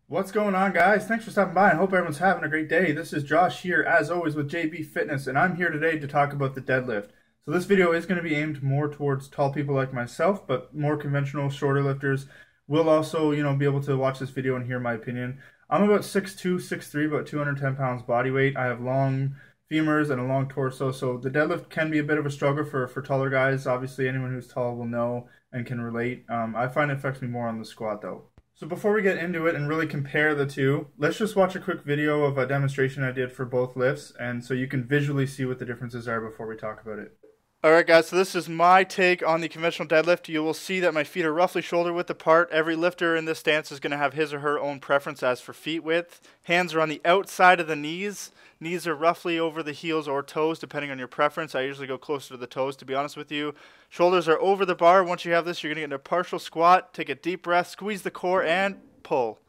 What's going on, guys? Thanks for stopping by and hope everyone's having a great day. This is Josh here, as always, with JB Fitness, and I'm here today to talk about the deadlift. So this video is going to be aimed more towards tall people like myself, but more conventional, shorter lifters will also, be able to watch this video and hear my opinion. I'm about 6'2", 6'3", about 210 pounds body weight. I have long femurs and a long torso, so the deadlift can be a bit of a struggle for taller guys. Obviously, anyone who's tall will know and can relate. I find it affects me more on the squat, though. So before we get into it and really compare the two, let's just watch a quick video of a demonstration I did for both lifts, and so you can visually see what the differences are before we talk about it. Alright guys, so this is my take on the conventional deadlift. You will see that my feet are roughly shoulder width apart. Every lifter in this stance is going to have his or her own preference as for feet width. Hands are on the outside of the knees. Knees are roughly over the heels or toes, depending on your preference. I usually go closer to the toes, to be honest with you. Shoulders are over the bar. Once you have this, you're going to get into a partial squat. Take a deep breath, squeeze the core, and pull.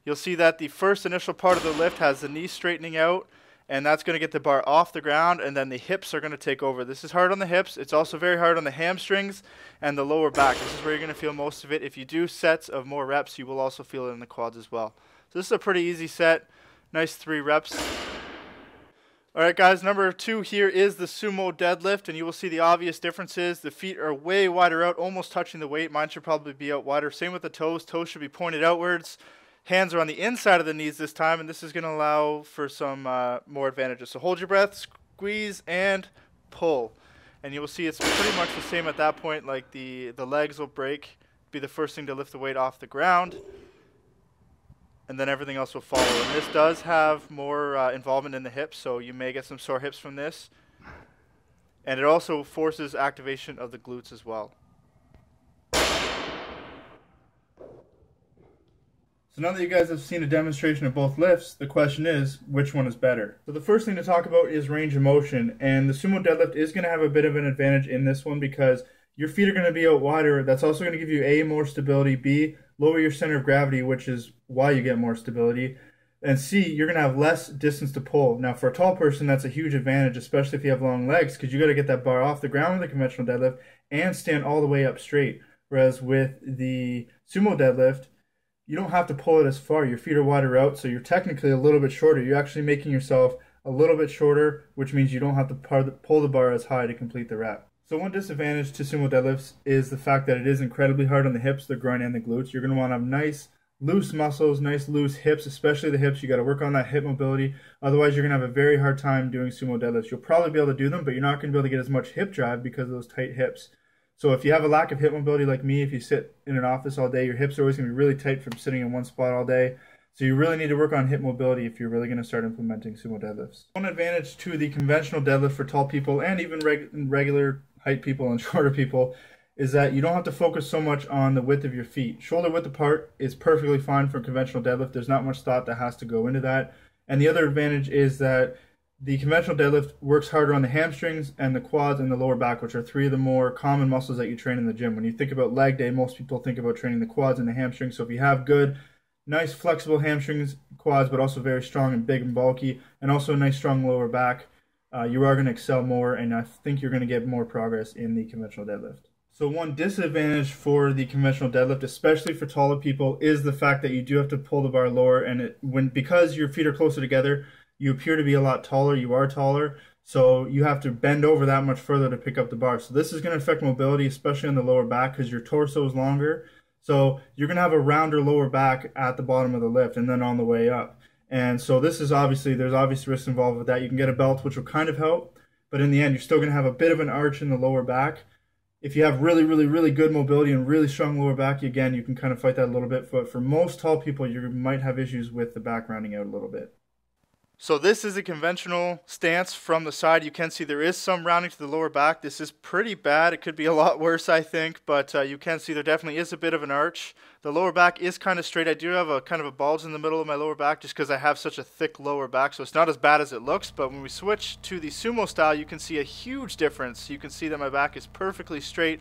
You'll see that the first initial part of the lift has the knees straightening out, and that's going to get the bar off the ground, and then the hips are going to take over. This is hard on the hips. It's also very hard on the hamstrings and the lower back. This is where you're going to feel most of it. If you do sets of more reps, you will also feel it in the quads as well. So this is a pretty easy set. Nice 3 reps. Alright guys, number 2 here is the Sumo Deadlift, and you will see the obvious differences. The feet are way wider out, almost touching the weight. Mine should probably be out wider. Same with the toes. Toes should be pointed outwards. Hands are on the inside of the knees this time, and this is going to allow for some more advantages. So hold your breath, squeeze, and pull. And you will see it's pretty much the same at that point. Like the legs will break, be the first thing to lift the weight off the ground, and then everything else will follow. And this does have more involvement in the hips, so you may get some sore hips from this. And it also forces activation of the glutes as well. So now that you guys have seen a demonstration of both lifts, the question is, which one is better? So the first thing to talk about is range of motion, and the Sumo Deadlift is going to have a bit of an advantage in this one because your feet are going to be out wider. That's also going to give you A, more stability, B, lower your center of gravity, which is why you get more stability, and C, you're going to have less distance to pull. Now for a tall person, that's a huge advantage, especially if you have long legs, because you got to get that bar off the ground with a conventional deadlift and stand all the way up straight. Whereas with the Sumo Deadlift, you don't have to pull it as far. Your feet are wider out, so you're technically a little bit shorter. You're actually making yourself a little bit shorter, which means you don't have to pull the bar as high to complete the rep. So one disadvantage to Sumo Deadlifts is the fact that it is incredibly hard on the hips, the groin, and the glutes. You're going to want to have nice, loose muscles, nice, loose hips, especially the hips. You got to work on that hip mobility. Otherwise, you're going to have a very hard time doing Sumo Deadlifts. You'll probably be able to do them, but you're not going to be able to get as much hip drive because of those tight hips. So if you have a lack of hip mobility like me, if you sit in an office all day, your hips are always going to be really tight from sitting in one spot all day. So you really need to work on hip mobility if you're really going to start implementing Sumo Deadlifts. One advantage to the conventional deadlift for tall people and even regular height people and shorter people is that you don't have to focus so much on the width of your feet. Shoulder width apart is perfectly fine for a conventional deadlift. There's not much thought that has to go into that. And the other advantage is that the conventional deadlift works harder on the hamstrings and the quads and the lower back, which are 3 of the more common muscles that you train in the gym. When you think about leg day, most people think about training the quads and the hamstrings. So if you have good, nice, flexible hamstrings, quads, but also very strong and big and bulky, and also a nice, strong lower back, you are going to excel more, and I think you're going to get more progress in the conventional deadlift. So one disadvantage for the conventional deadlift, especially for taller people, is the fact that you do have to pull the bar lower, and because your feet are closer together, you appear to be a lot taller. You are taller, so you have to bend over that much further to pick up the bar. So this is going to affect mobility, especially on the lower back, because your torso is longer. So you're going to have a rounder lower back at the bottom of the lift and then on the way up. And so this is there's obvious risks involved with that. You can get a belt, which will kind of help, but in the end, you're still going to have a bit of an arch in the lower back. If you have really, really, really good mobility and really strong lower back, again, you can kind of fight that a little bit. But for most tall people, you might have issues with the back rounding out a little bit. So this is a conventional stance from the side. You can see there is some rounding to the lower back. This is pretty bad. It could be a lot worse, I think, but you can see there definitely is a bit of an arch. The lower back is kind of straight. I do have a kind of a bulge in the middle of my lower back just because I have such a thick lower back, so it's not as bad as it looks. But when we switch to the sumo style, you can see a huge difference. You can see that my back is perfectly straight,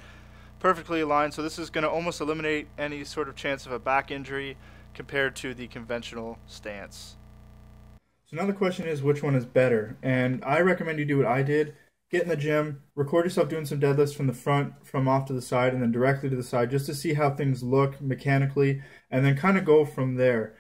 perfectly aligned, so this is going to almost eliminate any sort of chance of a back injury compared to the conventional stance. So now the question is, which one is better? And I recommend you do what I did. Get in the gym, record yourself doing some deadlifts from the front, from off to the side, and then directly to the side, just to see how things look mechanically, and then kind of go from there.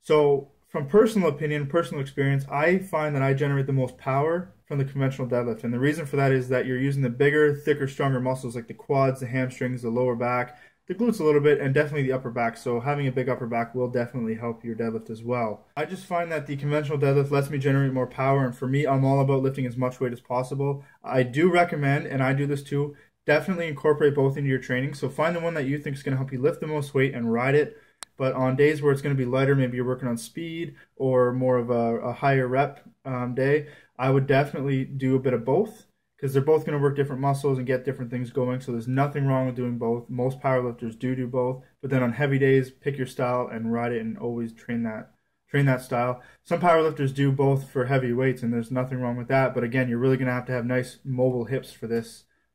So from personal opinion, personal experience, I find that I generate the most power from the conventional deadlift. And the reason for that is that you're using the bigger, thicker, stronger muscles like the quads, the hamstrings, the lower back, the glutes a little bit, and definitely the upper back. So having a big upper back will definitely help your deadlift as well. I just find that the conventional deadlift lets me generate more power, and for me, I'm all about lifting as much weight as possible. I do recommend, and I do this too, definitely incorporate both into your training. So find the one that you think is going to help you lift the most weight and ride it. But on days where it's going to be lighter, maybe you're working on speed or more of a higher rep day, I would definitely do a bit of both, because they're both going to work different muscles and get different things going. So there's nothing wrong with doing both. Most powerlifters do both. But then on heavy days, pick your style and ride it, and always train that style. Some powerlifters do both for heavy weights, and there's nothing wrong with that. But again, you're really going to have nice mobile hips for the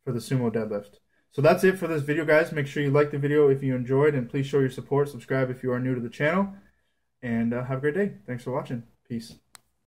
sumo deadlift. So that's it for this video, guys. Make sure you like the video if you enjoyed, and please show your support. Subscribe if you are new to the channel. And have a great day. Thanks for watching. Peace.